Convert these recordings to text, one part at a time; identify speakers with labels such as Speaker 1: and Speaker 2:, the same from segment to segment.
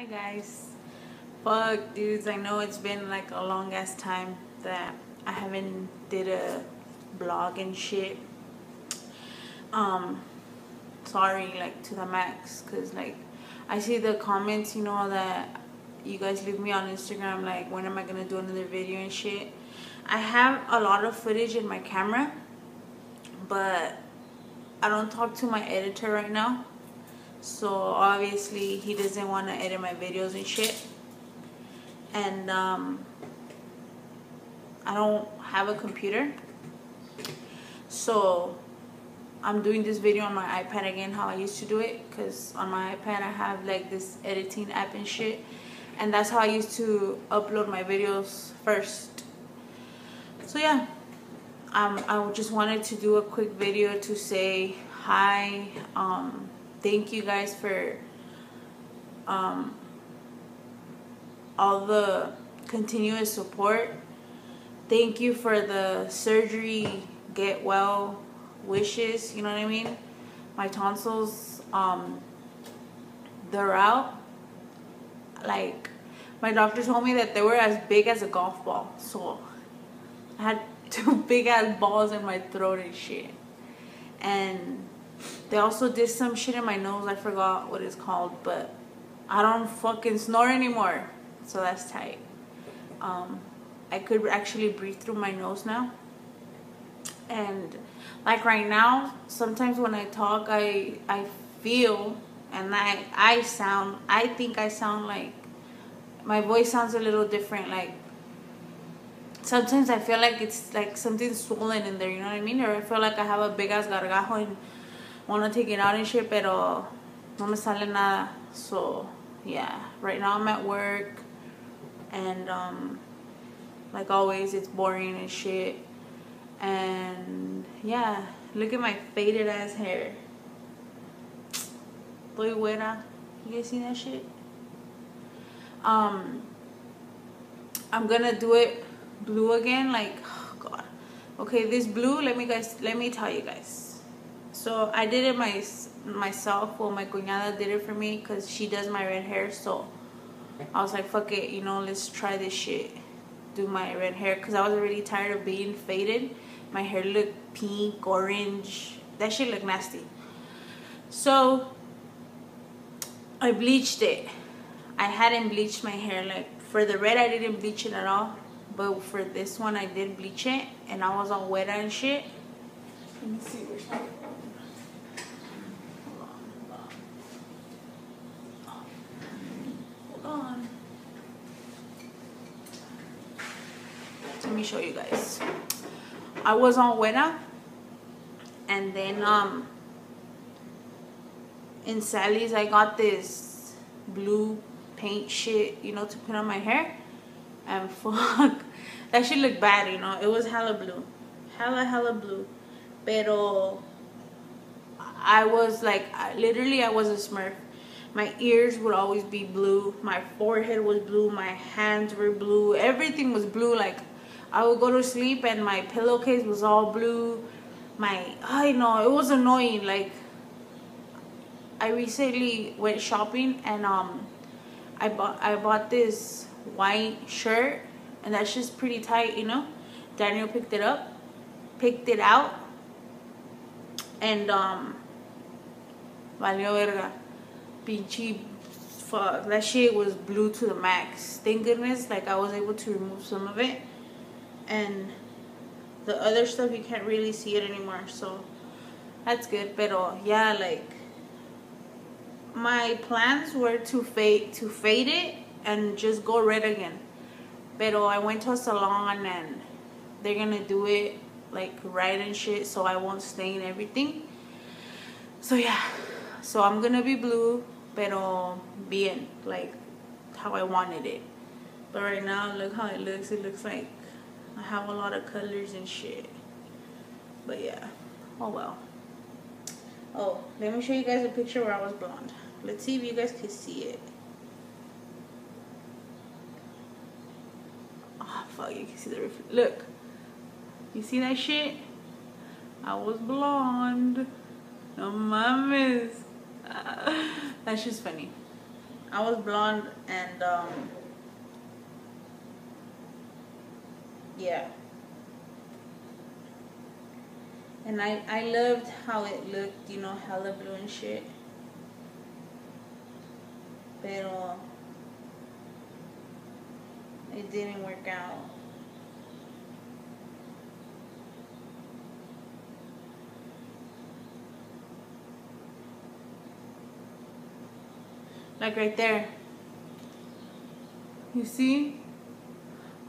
Speaker 1: Hi guys. Fuck dudes, I know it's been like a long ass time that I haven't did a vlog and shit. Sorry like to the max, cause like I see the comments, you know, that you guys leave me on Instagram like when am I gonna do another video and shit. I have a lot of footage in my camera, but I don't talk to my editor right now. So obviously he doesn't want to edit my videos and shit. And I don't have a computer. So I'm doing this video on my iPad again, how I used to do it. Because on my iPad I have like this editing app and shit. And that's how I used to upload my videos first. So yeah. I just wanted to do a quick video to say hi. Thank you guys for all the continuous support. Thank you for the surgery get well wishes, you know what I mean? My tonsils, they're out. Like, my doctor told me that they were as big as a golf ball. So I had two big ass balls in my throat and shit. And they also did some shit in my nose. I forgot what it's called, but I don't fucking snore anymore. So that's tight. I could actually breathe through my nose now. And like right now, sometimes when I talk, I feel and I think I sound like, my voice sounds a little different. Like sometimes I feel like it's like something swollen in there, you know what I mean? Or I feel like I have a big ass gargajo and want to take it out and shit, pero no me sale nada. So yeah, right now I'm at work, and like always it's boring and shit. And yeah, look at my faded ass hair. Estoy güera. You guys see that shit? I'm gonna do it blue again. Like, oh god. Okay, this blue, let me tell you guys. So I did it myself. Well, my cuñada did it for me because she does my red hair. So I was like, fuck it, you know, let's try this shit. Do my red hair because I was already tired of being faded. My hair looked pink, orange. That shit looked nasty. So I bleached it. I hadn't bleached my hair. Like for the red, I didn't bleach it at all. But for this one, I did bleach it, and I was all wet and shit. Let me see where's my phone. Hold on. Let me show you guys. I was on Weta, and then in Sally's I got this blue paint shit, you know, to put on my hair. And fuck, that shit looked bad, you know. It was hella blue, hella blue. Pero I was like, literally I was a Smurf. My ears would always be blue. My forehead was blue. My hands were blue. Everything was blue. Like I would go to sleep and my pillowcase was all blue. I know, it was annoying. Like I recently went shopping and I bought this white shirt, and that's just pretty tight, you know. Daniel picked it out, and valió verga. Pinchy, fuck, that shit was blue to the max. Thank goodness, like I was able to remove some of it, and the other stuff you can't really see it anymore, so that's good. Pero yeah, like my plans were to fade it and just go red again. Pero I went to a salon and they're gonna do it like right and shit, so I won't stain everything. So yeah, so I'm gonna be blue, pero bien, like how I wanted it. But right now, look how it looks. It looks like I have a lot of colors and shit. But yeah, oh well. Oh, let me show you guys a picture where I was blonde. Let's see if you guys can see it. Oh fuck, you can see the reflection. Look, you see that shit? I was blonde. No mames. That's just funny. I was blonde, and yeah. And I loved how it looked, you know, hella blue and shit. Pero it didn't work out. Like right there. You see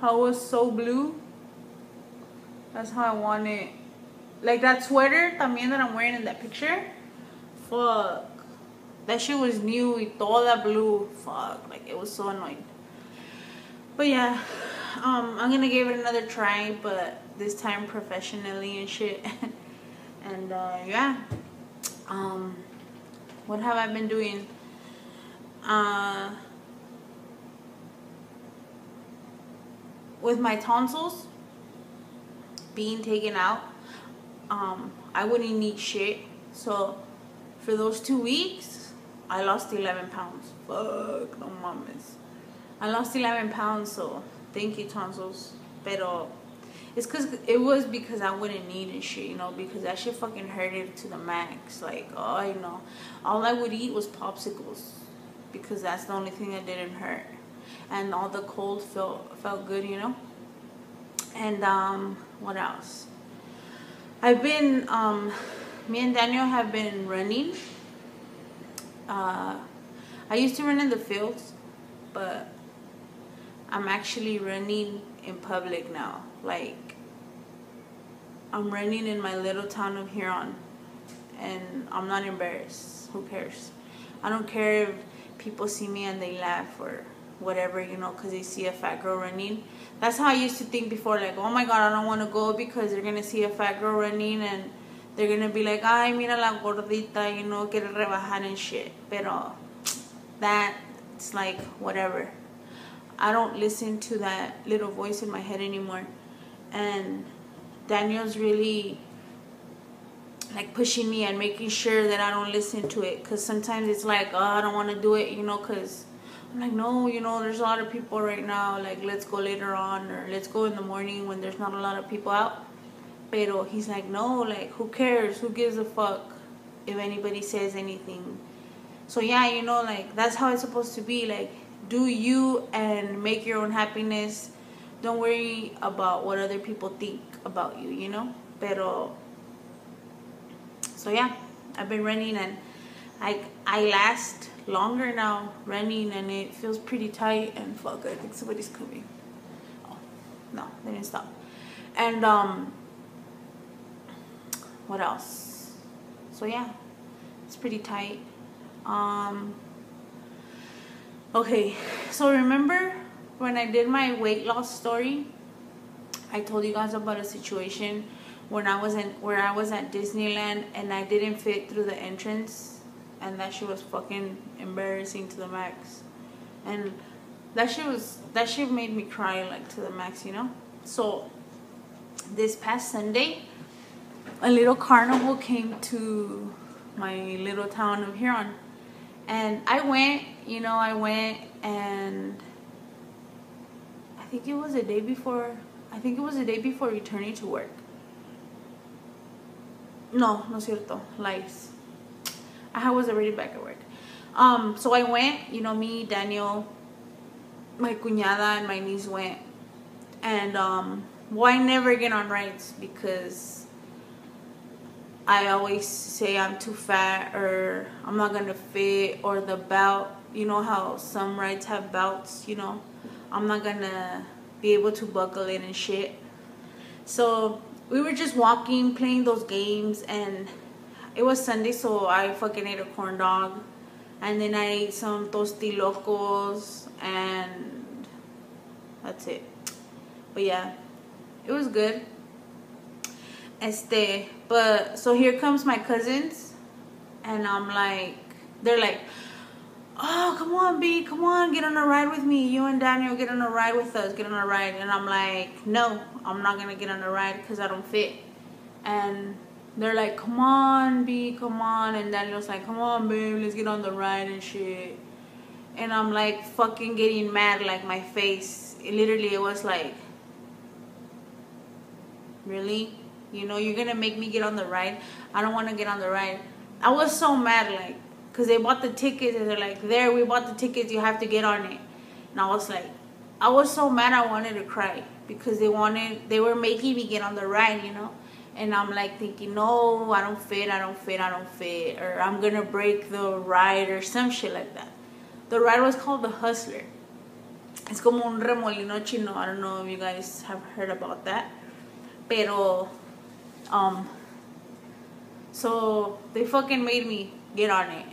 Speaker 1: how it was so blue? That's how I want it. Like that sweater también that I'm wearing in that picture. Fuck. That shit was new with all that blue. Fuck. Like it was so annoying. But yeah. I'm gonna give it another try, but this time professionally and shit. And yeah. What have I been doing? With my tonsils being taken out, I wouldn't eat shit. So for those 2 weeks, I lost 11 pounds. Fuck, no mames. I lost 11 pounds, so thank you, tonsils. Pero it was because I wouldn't eat and shit, you know, because that shit fucking hurted to the max. Like, oh, you know, all I would eat was popsicles because that's the only thing that didn't hurt. And all the cold felt good, you know. And what else? I've been me and Daniel have been running. I used to run in the fields, but I'm actually running in public now. Like, I'm running in my little town of Huron, and I'm not embarrassed. Who cares? I don't care if people see me and they laugh or whatever, you know, because they see a fat girl running. That's how I used to think before, like, oh my god, I don't want to go because they're gonna see a fat girl running and they're gonna be like, ay, mira la gordita, you know, quiere rebajar and shit. Pero that's like whatever. I don't listen to that little voice in my head anymore. And Daniel's really like pushing me and making sure that I don't listen to it, because sometimes it's like, oh, I don't want to do it, you know, because I'm like, no, you know, there's a lot of people right now, like, let's go later on, or let's go in the morning when there's not a lot of people out. Pero he's like, no, like, who cares? Who gives a fuck if anybody says anything? So yeah, you know, like, that's how it's supposed to be. Like, do you and make your own happiness. Don't worry about what other people think about you, you know. Pero so yeah, I've been running, and I last longer now running, and it feels pretty tight. And fuck, I think somebody's coming. Oh no, they didn't stop. And what else? So yeah, it's pretty tight. Okay, so remember when I did my weight loss story, I told you guys about a situation when where I was at Disneyland and I didn't fit through the entrance, and that shit was fucking embarrassing to the max. And that shit made me cry like to the max, you know. So this past Sunday, a little carnival came to my little town of Huron, and I went, and I think it was the day before returning to work. No es cierto, lies. I was already back at work. So I went, me, Daniel, my cuñada, and my niece went. And I never get on rides because I always say I'm too fat, or I'm not gonna fit, or the belt, you know how some rides have belts, I'm not gonna be able to buckle it and shit. So we were just walking, playing those games, and it was Sunday, so I fucking ate a corn dog, and then I ate some tostilocos, and that's it. But yeah, it was good. But so here comes my cousins, and they're like, oh, come on, B, come on, get on a ride with me. You and Daniel, get on a ride with us, get on a ride. And I'm like, no, I'm not gonna get on a ride because I don't fit. And they're like, come on, B, come on. And Daniel's like, come on, babe, let's get on the ride and shit. and I'm like fucking getting mad, like my face, it was like, really? You know, you're gonna make me get on the ride? I don't want to get on the ride. I was so mad, like, because they bought the tickets and they're like, there, we bought the tickets, you have to get on it. And I was like, I was so mad I wanted to cry because they were making me get on the ride, you know. And I'm like thinking, no, I don't fit, or I'm gonna break the ride or some shit like that. The ride was called the Hustler. It's como un remolino chino. I don't know if you guys have heard about that. Pero, so they fucking made me get on it.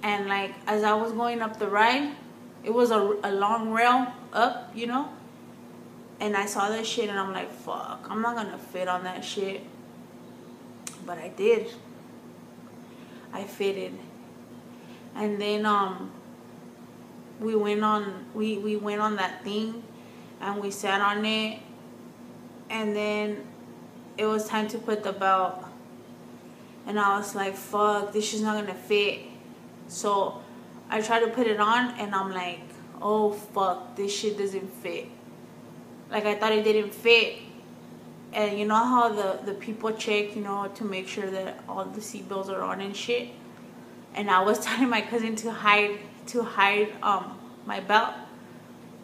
Speaker 1: And like, as I was going up the ride, it was a long rail up, you know. And I saw that shit and I'm like, fuck, I'm not gonna fit on that shit. But I did. I fitted. And then we went on that thing and we sat on it, and then it was time to put the belt. And I was like, fuck, this shit's not gonna fit. So I tried to put it on and I'm like, oh fuck, this shit doesn't fit. Like, I thought it didn't fit. And you know how the people check, you know, to make sure that all the seatbelts are on and shit. And I was telling my cousin to hide my belt.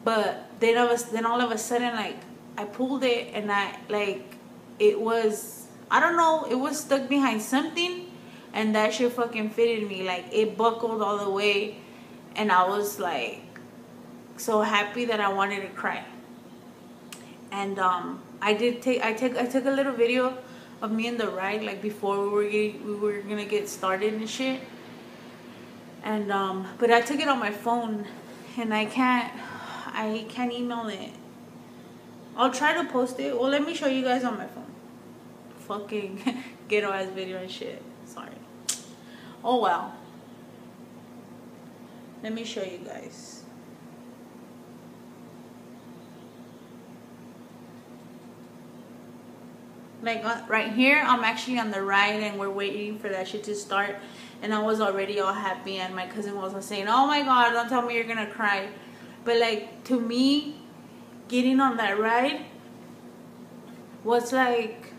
Speaker 1: But then all of a sudden, like, I pulled it and it was, I don't know, it was stuck behind something, and that shit fucking fitted me. Like, it buckled all the way, and I was like so happy that I wanted to cry. And I took a little video of me in the ride, like before we were gonna get started and shit. And but I took it on my phone, and I can't email it. I'll try to post it. Well, let me show you guys on my phone. Fucking ghetto ass video and shit. Sorry. Oh well. Let me show you guys. Like right here, I'm actually on the ride and we're waiting for that shit to start. And I was already all happy, and my cousin was saying, oh my god, don't tell me you're gonna cry. But like, to me, getting on that ride was like,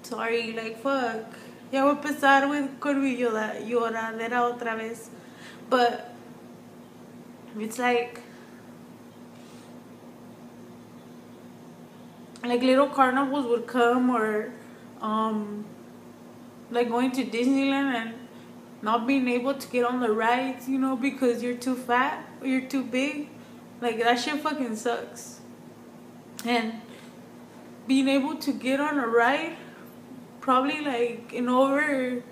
Speaker 1: sorry, like, fuck. Ya voy a empezar con mi lloradera otra vez. But it's like little carnivals would come, or like going to Disneyland and not being able to get on the rides, you know, because you're too fat or you're too big. Like, that shit fucking sucks. And being able to get on a ride, probably like in over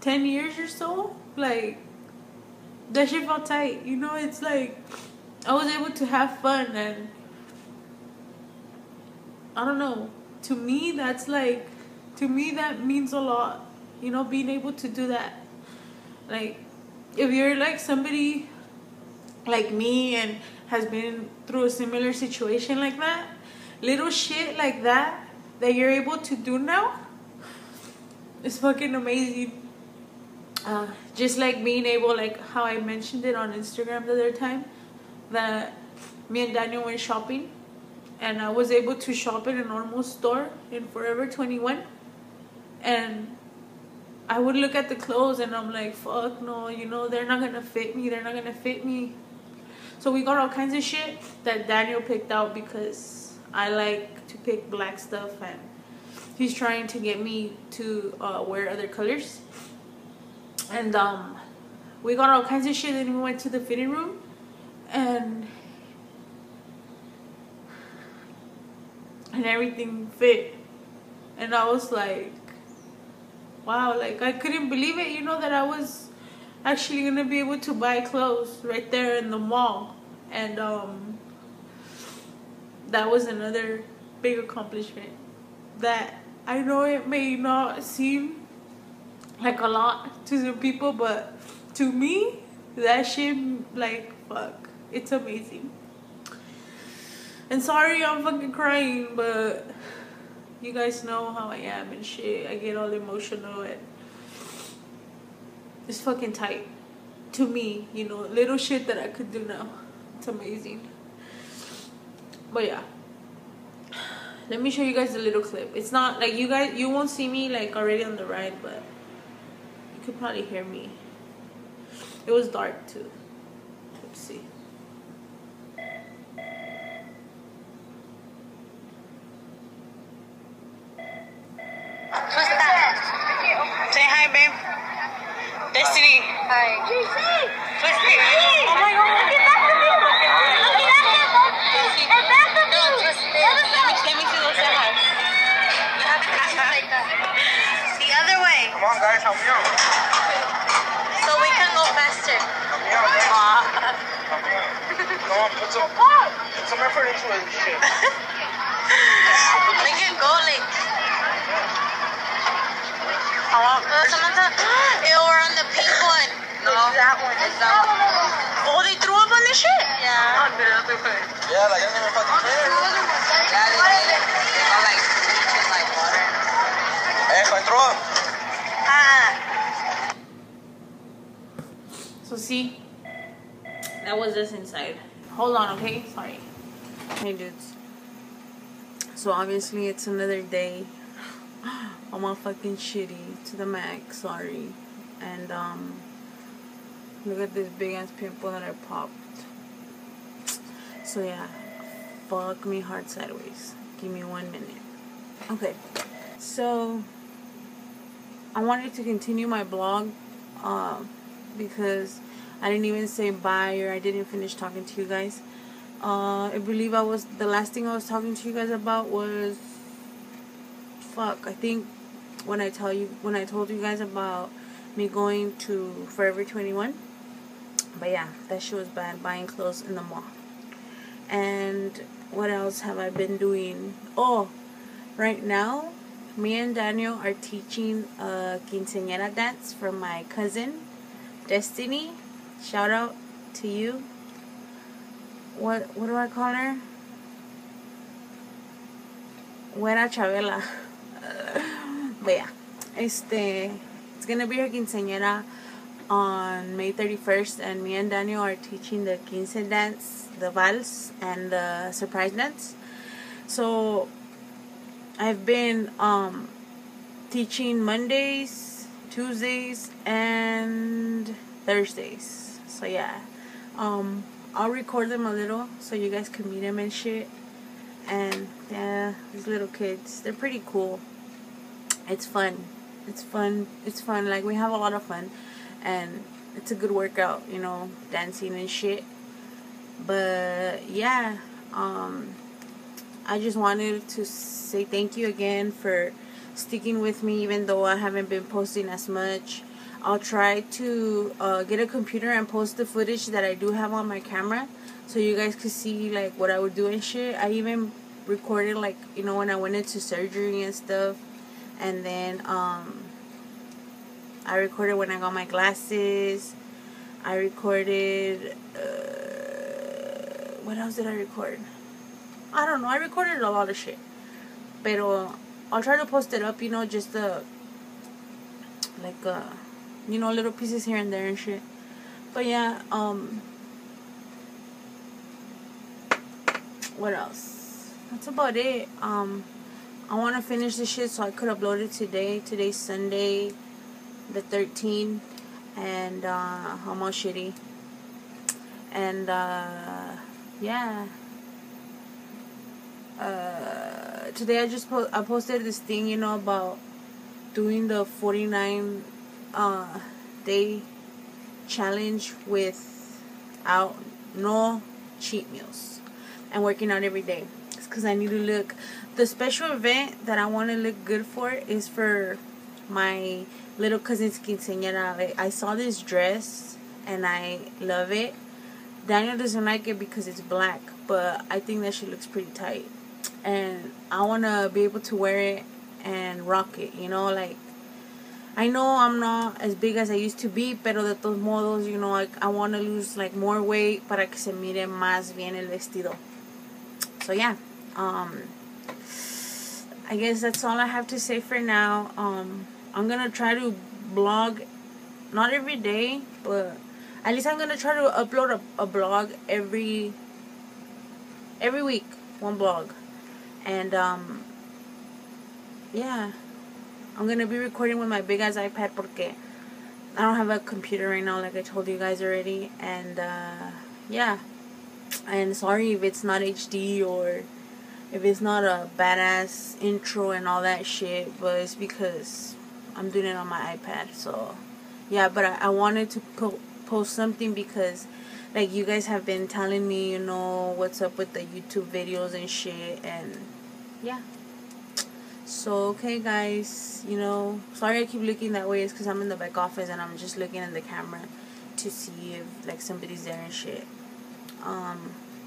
Speaker 1: 10 years or so, like, that shit felt tight, you know. It's like I was able to have fun, and I don't know, to me that means a lot, you know, being able to do that. Like, if you're like somebody like me and has been through a similar situation like that, little shit like that you're able to do now is fucking amazing. Just like being able, like how I mentioned it on Instagram the other time, that me and Daniel went shopping, and I was able to shop in a normal store in Forever 21, and I would look at the clothes and I'm like, fuck no, you know, they're not gonna fit me. So we got all kinds of shit that Daniel picked out, because I like to pick black stuff, and he's trying to get me to wear other colors. And we got all kinds of shit, and we went to the fitting room, and everything fit. And I was like, wow, like, I couldn't believe it, you know, that I was actually gonna be able to buy clothes right there in the mall. And that was another big accomplishment that I know it may not seem like a lot to some people, but to me, that shit, like, fuck, it's amazing. And sorry I'm fucking crying, but you guys know how I am and shit. I get all emotional, and it's fucking tight. to me, you know, little shit that I could do now. It's amazing. But yeah, let me show you guys a little clip. It's not like you won't see me like already on the ride, but you could probably hear me. It was dark too. Let's see.
Speaker 2: Who's that? Say hi, babe. Destiny. Hi. Twisty. Oh my God. Look at that. Look at that. No, Twisty. Let me see those eyes. You have to pass it like that. The other way.
Speaker 3: Come on, guys, help me out.
Speaker 2: So we can go faster.
Speaker 3: Help me out, guys. Help me out. Come on, put some effort into it. Shit.
Speaker 2: We can go like. Ew, we're on the pink one. No, it's that one. It's that one. Oh, they threw up on this shit? Yeah.
Speaker 3: Yeah, like I never fucking care.
Speaker 2: Yeah, they did it. They got like bleach and like water.
Speaker 3: Hey, if I throw up.
Speaker 1: So see, that was us inside. Hold on, okay? Sorry. Hey, dudes. So obviously it's another day. I'm all fucking shitty to the max. Sorry. And look at this big ass pimple that I popped. So yeah, fuck me hard sideways. Give me 1 minute. Okay. So I wanted to continue my blog because I didn't even say bye, or I didn't finish talking to you guys. I believe the last thing I was talking to you guys about was I think when I told you guys about me going to Forever 21. But yeah, that shit was bad, buying clothes in the mall. And what else have I been doing? Oh, right now me and Daniel are teaching a quinceañera dance for my cousin Destiny. Shout out to you. What do I call her? Buena Chabela. But yeah, it's gonna be her quinceañera on May 31st, and me and Daniel are teaching the quince dance, the vals, and the surprise dance. So I've been teaching Mondays, Tuesdays, and Thursdays. So yeah, I'll record them a little so you guys can meet them and shit. And yeah, these little kids, they're pretty cool. It's fun. Like, we have a lot of fun, and it's a good workout, you know, dancing and shit. But yeah, I just wanted to say thank you again for sticking with me, even though I haven't been posting as much. I'll try to get a computer and post the footage that I do have on my camera, so you guys could see like what I would do and shit. I even recorded, like, you know, when I went into surgery and stuff. And then I recorded when I got my glasses. I recorded what else did I record? I don't know. I recorded a lot of shit. Pero I'll try to post it up, you know, just you know, little pieces here and there and shit. But yeah, what else? That's about it. I want to finish this shit so I could upload it today. Today's Sunday, the 13th, and I'm all shitty. And yeah. Today I posted this thing, you know, about doing the 49 day challenge without no cheat meals and working out every day. It's because I need to look. The special event that I want to look good for is for my little cousin's quinceañera. Like, I saw this dress and I love it. Daniel doesn't like it because it's black, but I think that she looks pretty tight. And I want to be able to wear it and rock it, you know, like, I know I'm not as big as I used to be, pero de todos modos, you know, like, I want to lose like more weight para que se mire más bien el vestido. So yeah, I guess that's all I have to say for now. I'm gonna try to blog, not every day, but At least I'm gonna try to upload a blog every week, one blog. And yeah, I'm gonna be recording with my big ass iPad porque I don't have a computer right now, like I told you guys already. And yeah, and sorry if it's not HD or if it's not a badass intro and all that shit, but it's because I'm doing it on my iPad. So yeah, but I wanted to post something because like you guys have been telling me, you know, what's up with the YouTube videos and shit. And yeah, so okay guys, you know, sorry I keep looking that way. It's because I'm in the back office and I'm just looking in the camera to see if like somebody's there and shit.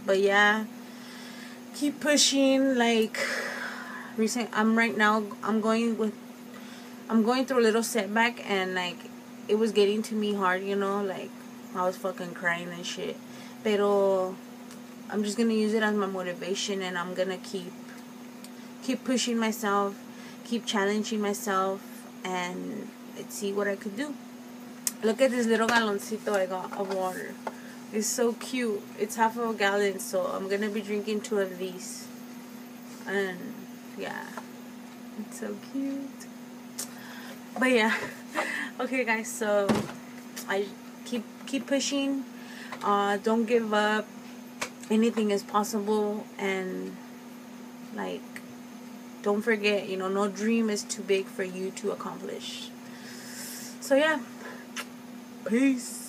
Speaker 1: But yeah, keep pushing. Like I'm going through a little setback, and like it was getting to me hard, you know, like I was fucking crying and shit. Pero I'm just gonna use it as my motivation, and I'm gonna keep pushing myself, keep challenging myself, and let's see what I could do. Look at this little galoncito I got of water. It's so cute. It's half of a gallon, so I'm gonna be drinking 2 of these. And yeah, it's so cute. But yeah, okay guys, so I keep pushing. Don't give up. Anything is possible, and like don't forget, you know, no dream is too big for you to accomplish. So yeah, peace.